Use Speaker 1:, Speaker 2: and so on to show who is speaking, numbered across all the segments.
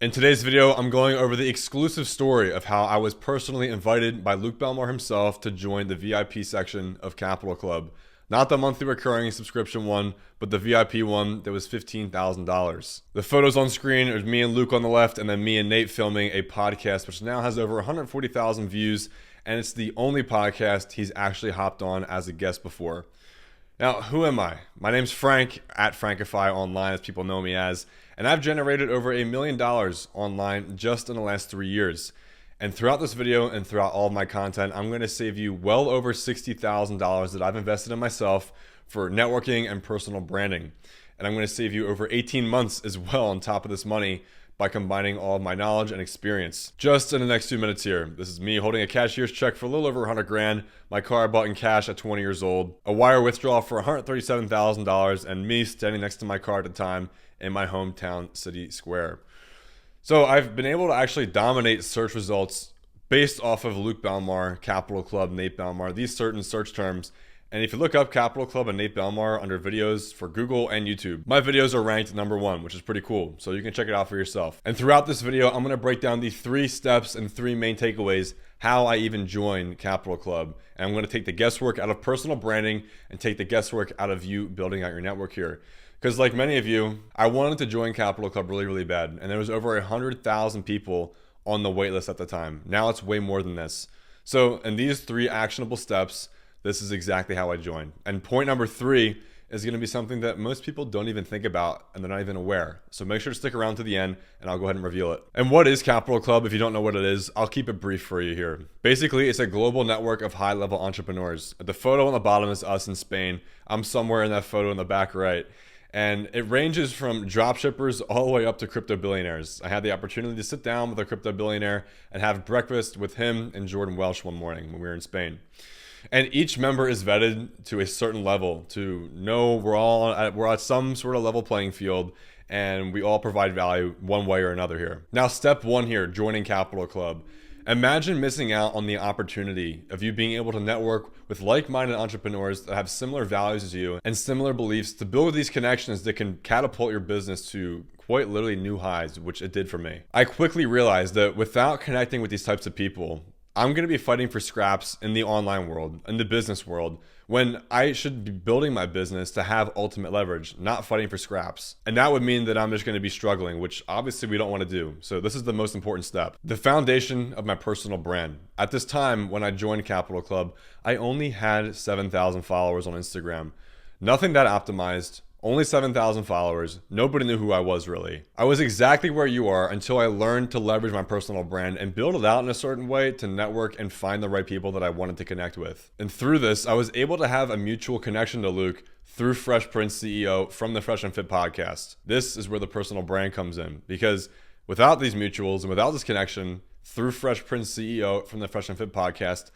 Speaker 1: In today's video, I'm going over the exclusive story of how I was personally invited by Luke Belmar himself to join the VIP section of Capital Club. Not the monthly recurring subscription one, but the VIP one that was $15,000. The photos on screen are me and Luke on the left, and then me and Nate filming a podcast which now has over 140,000 views, and it's the only podcast he's actually hopped on as a guest before. Now, who am I? My name's Frank, at Frankifyy online, as people know me as, and I've generated over $1 million online just in the last 3 years. And throughout this video and throughout all of my content, I'm going to save you well over $60,000 that I've invested in myself for networking and personal branding. And I'm going to save you over 18 months as well on top of this money by combining all of my knowledge and experience. Just in the next few minutes here, this is me holding a cashier's check for a little over 100 grand, my car I bought in cash at 20 years old, a wire withdrawal for $137,000, and me standing next to my car at the time in my hometown city square. So I've been able to actually dominate search results based off of Luke Belmar, Capital Club, Nate Belmar, these certain search terms. And if you look up Capital Club and Nate Belmar under videos for Google and YouTube, my videos are ranked #1, which is pretty cool. So you can check it out for yourself. And throughout this video, I'm going to break down the 3 steps and 3 main takeaways how I even joined Capital Club. And I'm going to take the guesswork out of personal branding and take the guesswork out of you building out your network here. Because like many of you, I wanted to join Capital Club really, really bad. And there was over 100,000 people on the wait list at the time. Now it's way more than this. So in these 3 actionable steps, this is exactly how I joined. And point number 3 is going to be something that most people don't even think about and they're not even aware. So make sure to stick around to the end and I'll go ahead and reveal it. And what is Capital Club? If you don't know what it is, I'll keep it brief for you here. Basically, it's a global network of high-level entrepreneurs. The photo on the bottom is us in Spain. I'm somewhere in that photo in the back right. And it ranges from dropshippers all the way up to crypto billionaires. I had the opportunity to sit down with a crypto billionaire and have breakfast with him and Jordan Welsh one morning when we were in Spain. And each member is vetted to a certain level to know we're at some sort of level playing field and we all provide value one way or another here. Now, step 1 here, joining Capital Club. Imagine missing out on the opportunity of you being able to network with like-minded entrepreneurs that have similar values as you and similar beliefs to build these connections that can catapult your business to quite literally new highs, which it did for me. I quickly realized that without connecting with these types of people, I'm going to be fighting for scraps in the online world, in the business world, when I should be building my business to have ultimate leverage, not fighting for scraps. And that would mean that I'm just going to be struggling, which obviously we don't want to do. So this is the most important step. The foundation of my personal brand. At this time, when I joined Capital Club, I only had 7,000 followers on Instagram. Nothing that optimized. Only 7,000 followers. Nobody knew who I was really. I was exactly where you are until I learned to leverage my personal brand and build it out in a certain way to network and find the right people that I wanted to connect with. And through this, I was able to have a mutual connection to Luke through Fresh Prince CEO from the Fresh and Fit podcast. This is where the personal brand comes in, because without these mutuals and without this connection through Fresh Prince CEO from the Fresh and Fit podcast,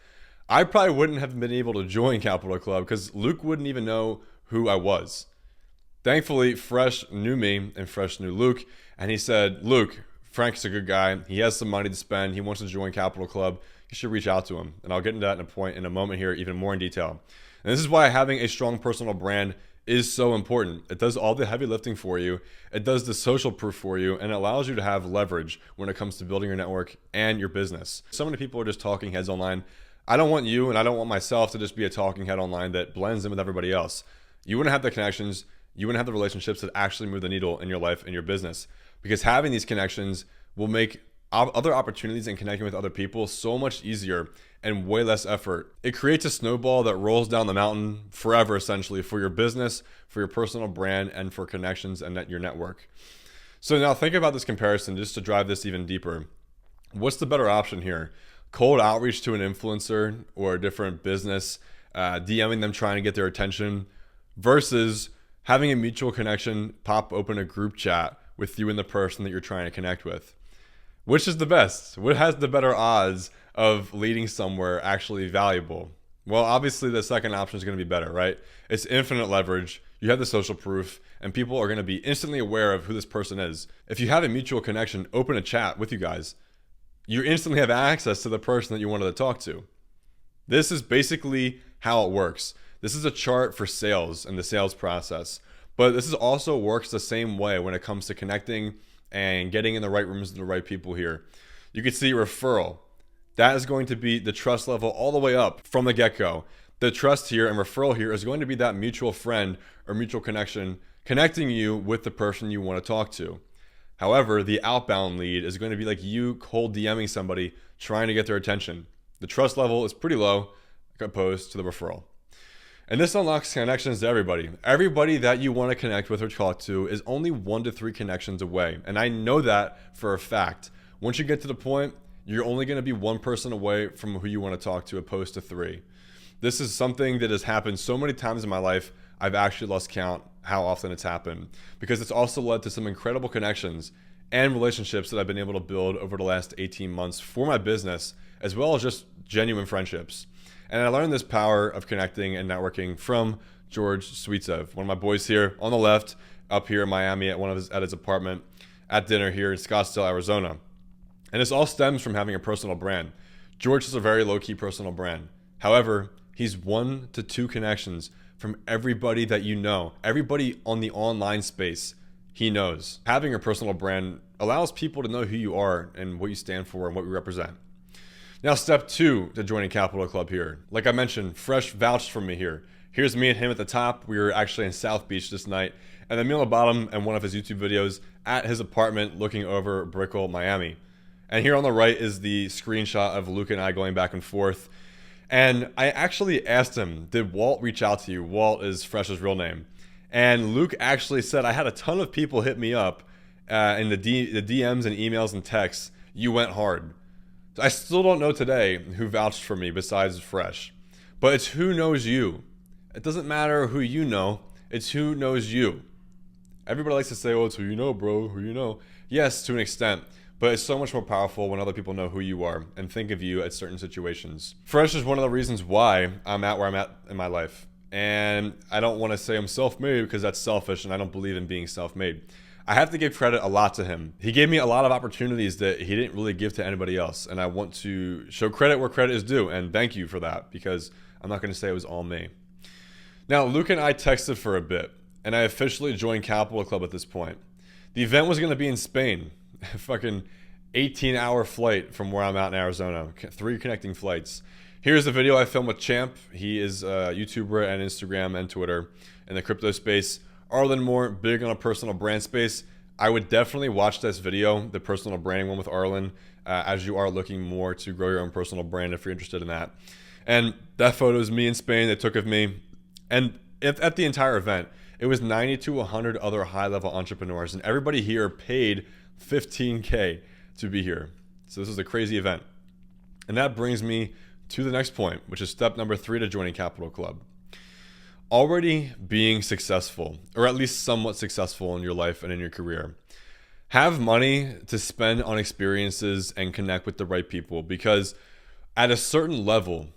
Speaker 1: I probably wouldn't have been able to join Capital Club because Luke wouldn't even know who I was. Thankfully, Fresh knew me and Fresh knew Luke, and he said, Luke, Frank's a good guy. He has some money to spend. He wants to join Capital Club. You should reach out to him. And I'll get into that in a moment here, even more in detail. And this is why having a strong personal brand is so important. It does all the heavy lifting for you. It does the social proof for you, and it allows you to have leverage when it comes to building your network and your business. So many people are just talking heads online. I don't want you and I don't want myself to just be a talking head online that blends in with everybody else. You wouldn't have the connections. You wouldn't have the relationships that actually move the needle in your life and your business, because having these connections will make other opportunities and connecting with other people so much easier and way less effort. It creates a snowball that rolls down the mountain forever, essentially, for your business, for your personal brand, and for connections and your network. So now think about this comparison just to drive this even deeper. What's the better option here? Cold outreach to an influencer or a different business, DMing them trying to get their attention, versus having a mutual connection, pop open a group chat with you and the person that you're trying to connect with. Which is the best? What has the better odds of leading somewhere actually valuable? Well, obviously the second option is going to be better, right? It's infinite leverage. You have the social proof and people are going to be instantly aware of who this person is. If you have a mutual connection, open a chat with you guys, you instantly have access to the person that you wanted to talk to. This is basically how it works. This is a chart for sales and the sales process, but this is also works the same way when it comes to connecting and getting in the right rooms with the right people here. You can see referral. That is going to be the trust level all the way up from the get-go. The trust here and referral here is going to be that mutual friend or mutual connection connecting you with the person you want to talk to. However, the outbound lead is going to be like you cold DMing somebody trying to get their attention. The trust level is pretty low opposed to the referral. And this unlocks connections to everybody. Everybody that you want to connect with or talk to is only 1 to 3 connections away. And I know that for a fact. Once you get to the point, you're only going to be 1 person away from who you want to talk to opposed to 3. This is something that has happened so many times in my life, I've actually lost count how often it's happened, because it's also led to some incredible connections and relationships that I've been able to build over the last 18 months for my business, as well as just genuine friendships. And I learned this power of connecting and networking from George Sweetsev, one of my boys here on the left, up here in Miami at his apartment at dinner here in Scottsdale, Arizona. And this all stems from having a personal brand. George is a very low-key personal brand. However, he's 1 to 2 connections from everybody that you know, everybody on the online space he knows. Having a personal brand allows people to know who you are and what you stand for and what you represent. Now, step 2 to joining Capital Club here. Like I mentioned, Fresh vouched for me here. Here's me and him at the top. We were actually in South Beach this night. And then me on the bottom and one of his YouTube videos at his apartment looking over Brickell, Miami. And here on the right is the screenshot of Luke and I going back and forth. And I actually asked him, did Walt reach out to you? Walt is Fresh's real name. And Luke actually said, I had a ton of people hit me up in the DMs and emails and texts. You went hard. I still don't know today who vouched for me besides Fresh. But it's who knows you. It doesn't matter who you know. It's who knows you. Everybody likes to say, oh, it's who you know, bro, who you know. Yes, to an extent. But it's so much more powerful when other people know who you are and think of you at certain situations. Fresh is one of the reasons why I'm at where I'm at in my life. And I don't want to say I'm self-made because that's selfish and I don't believe in being self-made. I have to give credit a lot to him. He gave me a lot of opportunities that he didn't really give to anybody else. And I want to show credit where credit is due. And thank you for that, because I'm not going to say it was all me. Now, Luke and I texted for a bit, and I officially joined Capital Club at this point. The event was going to be in Spain. Fucking 18-hour flight from where I'm at in Arizona. 3 connecting flights. Here's the video I filmed with Champ. He is a YouTuber and Instagram and Twitter in the crypto space. Arlen Moore, big on a personal brand space. I would definitely watch this video, the personal branding one with Arlen, as you are looking more to grow your own personal brand if you're interested in that. And that photo is me in Spain. They took of me. And at the entire event, it was 90 to 100 other high-level entrepreneurs. And everybody here paid $15K to be here. So this is a crazy event. And that brings me to the next point, which is step number 3 to joining Capital Club. Already being successful, or at least somewhat successful in your life and in your career. Have money to spend on experiences and connect with the right people, because at a certain level,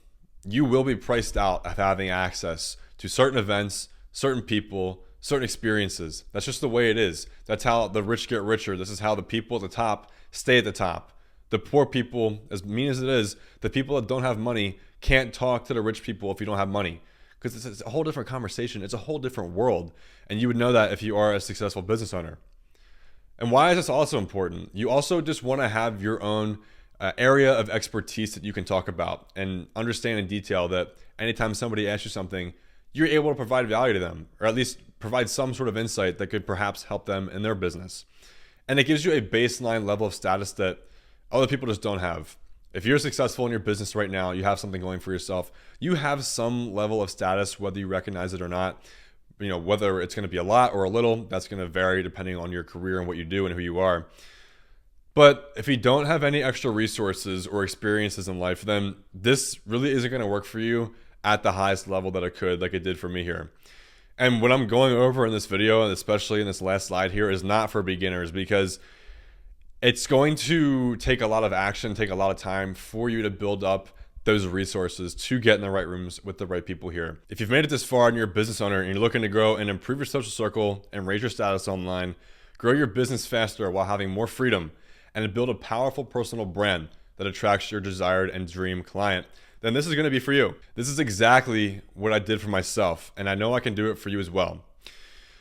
Speaker 1: you will be priced out of having access to certain events, certain people, certain experiences. That's just the way it is. That's how the rich get richer. This is how the people at the top stay at the top. The poor people, as mean as it is, the people that don't have money can't talk to the rich people if you don't have money. Because it's a whole different conversation. It's a whole different world. And you would know that if you are a successful business owner. And why is this also important? You also just want to have your own area of expertise that you can talk about and understand in detail that anytime somebody asks you something, you're able to provide value to them, or at least provide some sort of insight that could perhaps help them in their business. And it gives you a baseline level of status that other people just don't have. If you're successful in your business right now, you have something going for yourself, you have some level of status, whether you recognize it or not. You know, whether it's going to be a lot or a little, that's going to vary depending on your career and what you do and who you are. But if you don't have any extra resources or experiences in life, then this really isn't going to work for you at the highest level that it could, like it did for me here. And what I'm going over in this video, and especially in this last slide here, is not for beginners, because it's going to take a lot of action, take a lot of time for you to build up those resources to get in the right rooms with the right people here. If you've made it this far and you're a business owner and you're looking to grow and improve your social circle and raise your status online, grow your business faster while having more freedom, and build a powerful personal brand that attracts your desired and dream client, then this is going to be for you. This is exactly what I did for myself, and I know I can do it for you as well.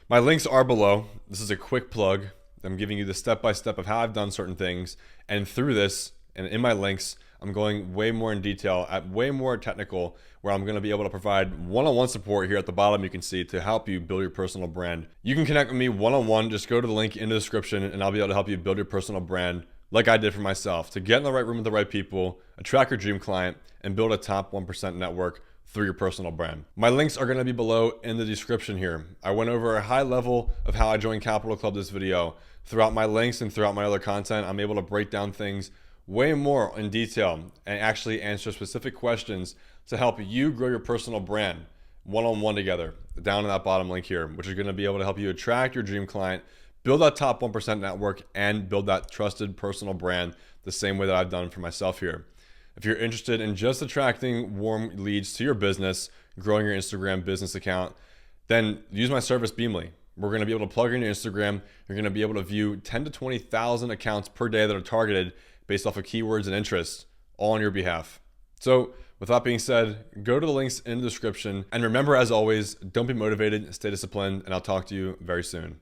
Speaker 1: My links are below. This is a quick plug. I'm giving you the step-by-step of how I've done certain things. And through this, and in my links, I'm going way more in detail, at way more technical, where I'm going to be able to provide one-on-one support here at the bottom, you can see, to help you build your personal brand. You can connect with me one-on-one. Just go to the link in the description and I'll be able to help you build your personal brand like I did for myself, to get in the right room with the right people, attract your dream client, and build a top 1% network through your personal brand. My links are going to be below in the description here. I went over a high level of how I joined Capital Club this video. Throughout my links and throughout my other content, I'm able to break down things way more in detail and actually answer specific questions to help you grow your personal brand one-on-one together, down in that bottom link here, which is going to be able to help you attract your dream client, build that top 1% network, and build that trusted personal brand the same way that I've done for myself here. If you're interested in just attracting warm leads to your business, growing your Instagram business account, then use my service Beamly. We're going to be able to plug in your Instagram. You're going to be able to view 10 to 20,000 accounts per day that are targeted based off of keywords and interests, all on your behalf. So with that being said, go to the links in the description. And remember, as always, don't be motivated, stay disciplined, and I'll talk to you very soon.